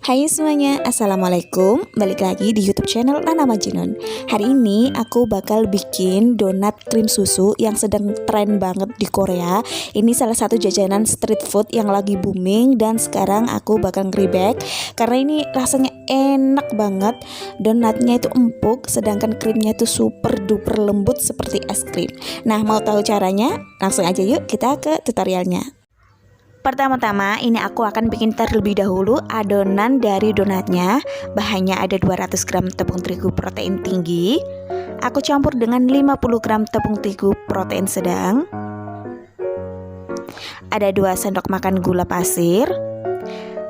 Hai semuanya, Assalamualaikum. Balik lagi di YouTube channel Nana Majnun. Hari ini aku bakal bikin donat krim susu yang sedang tren banget di Korea. Ini salah satu jajanan street food yang lagi booming. Dan sekarang aku bakal nge-reback karena ini rasanya enak banget. Donatnya itu empuk, sedangkan krimnya itu super duper lembut seperti es krim. Nah, mau tahu caranya? Langsung aja yuk kita ke tutorialnya. Pertama-tama ini aku akan bikin terlebih dahulu adonan dari donatnya. Bahannya ada 200 gram tepung terigu protein tinggi. Aku campur dengan 50 gram tepung terigu protein sedang. Ada 2 sendok makan gula pasir,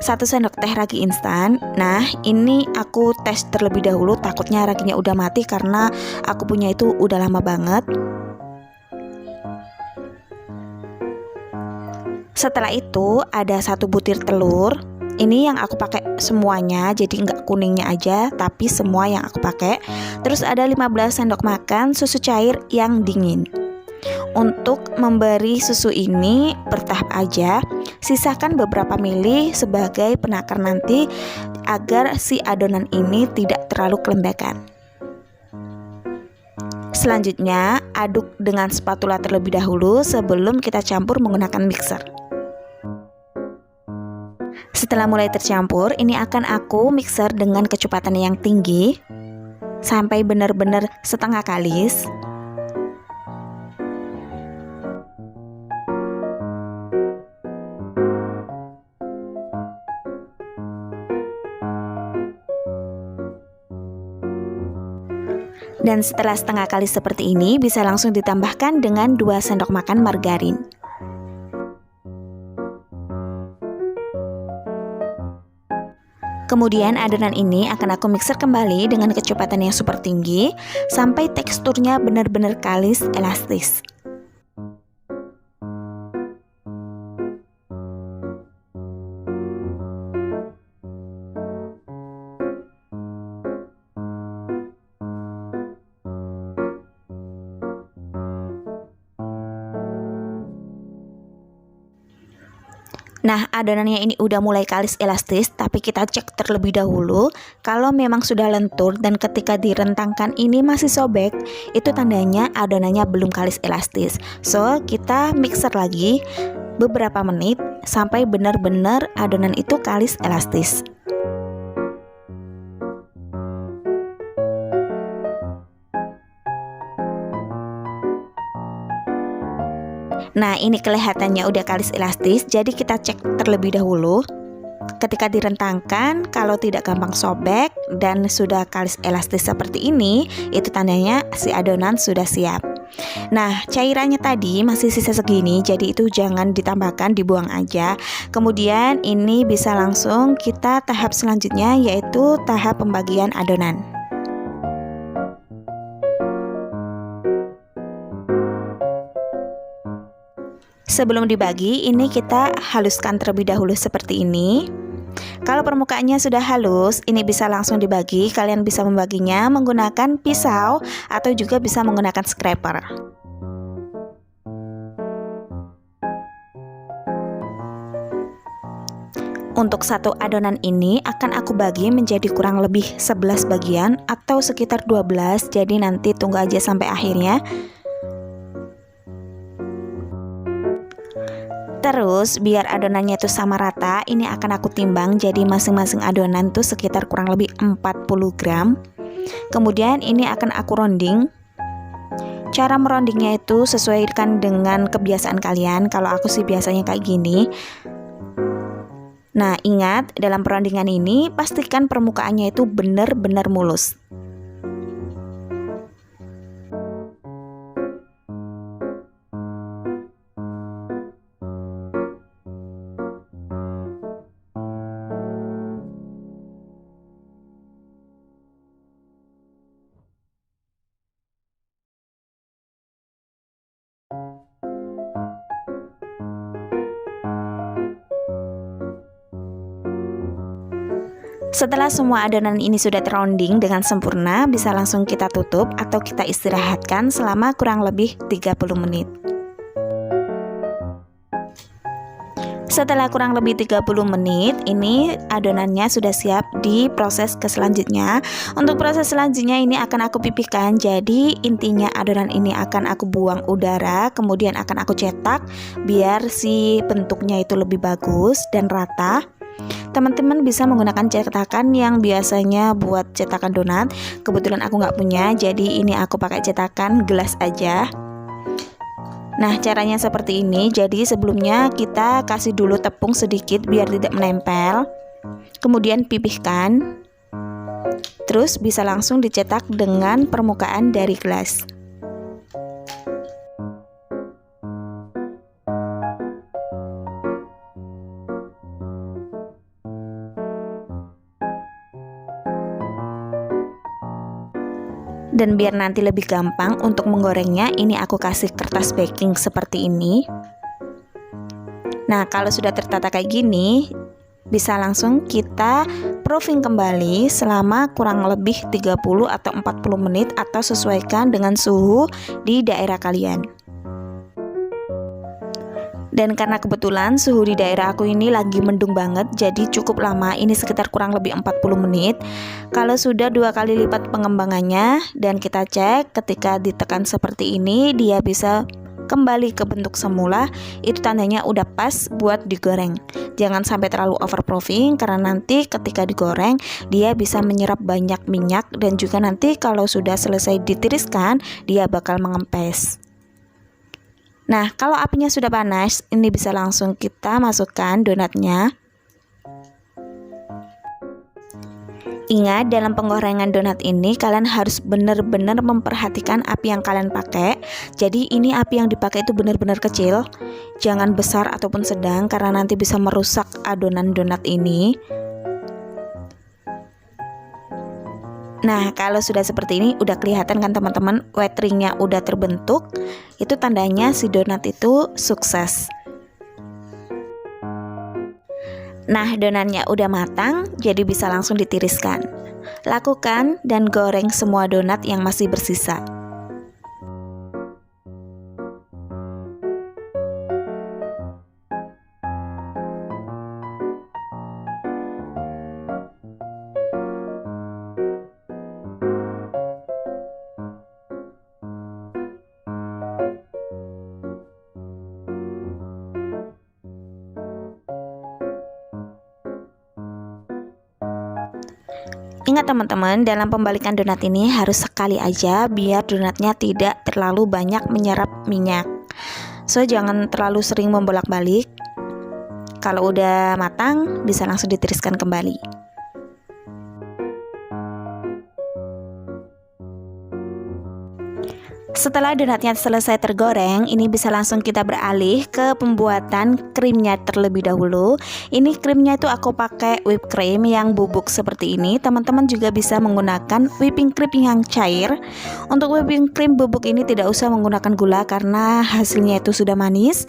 1 sendok teh ragi instan. Nah, ini aku tes terlebih dahulu, takutnya raginya udah mati karena aku punya itu udah lama banget. Setelah itu ada 1 butir telur. Ini yang aku pakai semuanya, jadi nggak kuningnya aja, tapi semua yang aku pakai. Terus ada 15 sendok makan susu cair yang dingin. Untuk memberi susu ini bertahap aja, sisakan beberapa mili sebagai penakar nanti agar si adonan ini tidak terlalu kelembakan. Selanjutnya, aduk dengan spatula terlebih dahulu sebelum kita campur menggunakan mixer. Setelah mulai tercampur, ini akan aku mixer dengan kecepatan yang tinggi sampai benar-benar setengah kalis. Dan setelah setengah kalis seperti ini, bisa langsung ditambahkan dengan 2 sendok makan margarin. Kemudian adonan ini akan aku mixer kembali dengan kecepatan yang super tinggi sampai teksturnya benar-benar kalis elastis. Nah, adonannya ini udah mulai kalis elastis, tapi kita cek terlebih dahulu. Kalau memang sudah lentur dan ketika direntangkan ini masih sobek, itu tandanya adonannya belum kalis elastis. So, kita mixer lagi beberapa menit sampai benar-benar adonan itu kalis elastis. Nah, ini kelihatannya udah kalis elastis, jadi kita cek terlebih dahulu. Ketika direntangkan, kalau tidak gampang sobek dan sudah kalis elastis seperti ini, itu tandanya si adonan sudah siap. Nah, cairannya tadi masih sisa segini, jadi itu jangan ditambahkan, dibuang aja. Kemudian ini bisa langsung kita tahap selanjutnya, yaitu tahap pembagian adonan. Sebelum dibagi, ini kita haluskan terlebih dahulu seperti ini. Kalau permukaannya sudah halus, ini bisa langsung dibagi. Kalian bisa membaginya menggunakan pisau atau juga bisa menggunakan scraper. Untuk satu adonan ini akan aku bagi menjadi kurang lebih 11 bagian atau sekitar 12. Jadi nanti tunggu aja sampai akhirnya. Terus biar adonannya itu sama rata, ini akan aku timbang, jadi masing-masing adonan tuh sekitar kurang lebih 40 gram. Kemudian ini akan aku rounding. Cara merondingnya itu sesuaikan dengan kebiasaan kalian. Kalau aku sih biasanya kayak gini. Nah, ingat dalam perondingan ini pastikan permukaannya itu benar-benar mulus. Setelah semua adonan ini sudah terrounding dengan sempurna, bisa langsung kita tutup atau kita istirahatkan selama kurang lebih 30 menit. Setelah kurang lebih 30 menit, ini adonannya sudah siap diproses ke selanjutnya. Untuk proses selanjutnya ini akan aku pipihkan. Jadi intinya adonan ini akan aku buang udara, kemudian akan aku cetak biar si bentuknya itu lebih bagus dan rata. Teman-teman bisa menggunakan cetakan yang biasanya buat cetakan donat. Kebetulan aku nggak punya, jadi ini aku pakai cetakan gelas aja. Nah, caranya seperti ini. Jadi sebelumnya kita kasih dulu tepung sedikit biar tidak menempel. Kemudian pipihkan. Terus bisa langsung dicetak dengan permukaan dari gelas. Dan biar nanti lebih gampang untuk menggorengnya, ini aku kasih kertas baking seperti ini. Nah, kalau sudah tertata kayak gini, bisa langsung kita proofing kembali selama kurang lebih 30 atau 40 menit atau sesuaikan dengan suhu di daerah kalian. Dan karena kebetulan suhu di daerah aku ini lagi mendung banget, jadi cukup lama, ini sekitar kurang lebih 40 menit. Kalau sudah 2 kali lipat pengembangannya dan kita cek ketika ditekan seperti ini, dia bisa kembali ke bentuk semula, itu tandanya udah pas buat digoreng. Jangan sampai terlalu overproofing karena nanti ketika digoreng dia bisa menyerap banyak minyak dan juga nanti kalau sudah selesai ditiriskan dia bakal mengempes. Nah, kalau apinya sudah panas, ini bisa langsung kita masukkan donatnya. Ingat, dalam penggorengan donat ini kalian harus benar-benar memperhatikan api yang kalian pakai. Jadi ini api yang dipakai itu benar-benar kecil, jangan besar ataupun sedang karena nanti bisa merusak adonan donat ini. Nah, kalau sudah seperti ini, udah kelihatan kan teman-teman, white ringnya udah terbentuk. Itu tandanya si donat itu sukses. Nah, donatnya udah matang, jadi bisa langsung ditiriskan. Lakukan dan goreng semua donat yang masih bersisa. Ingat teman-teman, dalam pembalikan donat ini harus sekali aja biar donatnya tidak terlalu banyak menyerap minyak. So, jangan terlalu sering membolak-balik. Kalau udah matang, bisa langsung ditiriskan kembali. Setelah donatnya selesai tergoreng, ini bisa langsung kita beralih ke pembuatan krimnya terlebih dahulu. Ini krimnya itu aku pakai whipped cream yang bubuk seperti ini. Teman-teman juga bisa menggunakan whipping cream yang cair. Untuk whipping cream bubuk ini tidak usah menggunakan gula karena hasilnya itu sudah manis.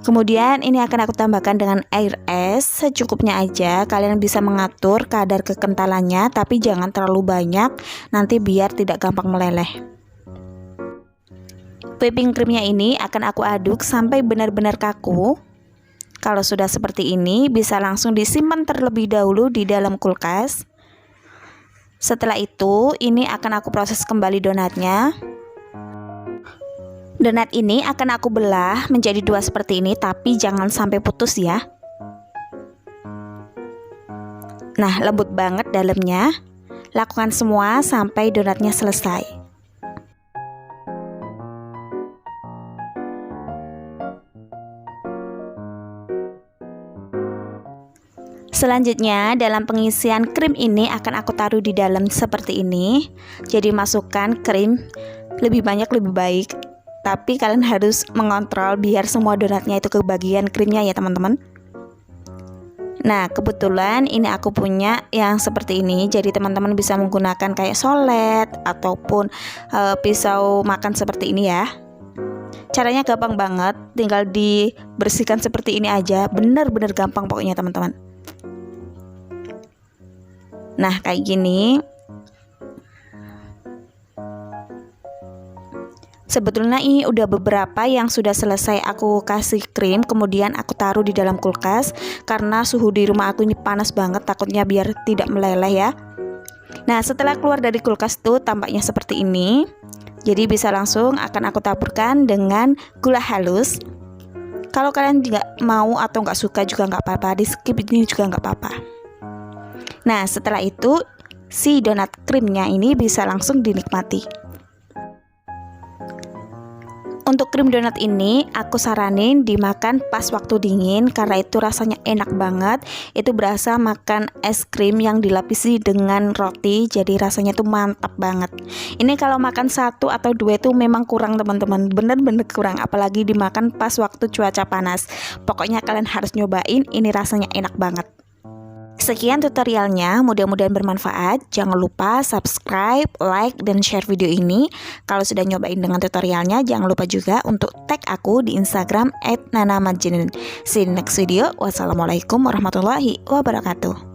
Kemudian ini akan aku tambahkan dengan air es secukupnya aja. Kalian bisa mengatur kadar kekentalannya, tapi jangan terlalu banyak, nanti biar tidak gampang meleleh. Whipping creamnya ini akan aku aduk sampai benar-benar kaku. Kalau sudah seperti ini, bisa langsung disimpan terlebih dahulu di dalam kulkas. Setelah itu, ini akan aku proses kembali donatnya. Donat ini akan aku belah menjadi 2 seperti ini, tapi jangan sampai putus ya. Nah, lembut banget dalamnya. Lakukan semua sampai donatnya selesai. Selanjutnya, dalam pengisian krim ini akan aku taruh di dalam seperti ini. Jadi masukkan krim lebih banyak lebih baik. Tapi kalian harus mengontrol biar semua donatnya itu kebagian krimnya ya teman-teman. Nah, kebetulan ini aku punya yang seperti ini. Jadi teman-teman bisa menggunakan kayak solet ataupun pisau makan seperti ini ya. Caranya gampang banget, tinggal dibersihkan seperti ini aja. Benar-benar gampang pokoknya teman-teman. Nah, kayak gini. Sebetulnya ini udah beberapa yang sudah selesai aku kasih krim, kemudian aku taruh di dalam kulkas karena suhu di rumah aku ini panas banget, takutnya biar tidak meleleh ya. Nah, setelah keluar dari kulkas tuh tampaknya seperti ini. Jadi bisa langsung akan aku taburkan dengan gula halus. Kalau kalian nggak mau atau nggak suka juga nggak apa-apa, di skip ini juga nggak apa-apa. Nah, setelah itu si donat krimnya ini bisa langsung dinikmati. Untuk krim donat ini aku saranin dimakan pas waktu dingin karena itu rasanya enak banget. Itu berasa makan es krim yang dilapisi dengan roti, jadi rasanya tuh mantap banget. Ini kalau makan 1 atau 2 itu memang kurang teman-teman, bener-bener kurang, apalagi dimakan pas waktu cuaca panas. Pokoknya kalian harus nyobain, ini rasanya enak banget. Sekian tutorialnya, mudah-mudahan bermanfaat. Jangan lupa subscribe, like, dan share video ini. Kalau sudah nyobain dengan tutorialnya, jangan lupa juga untuk tag aku di Instagram @nanamajinun. See you next video. Wassalamualaikum warahmatullahi wabarakatuh.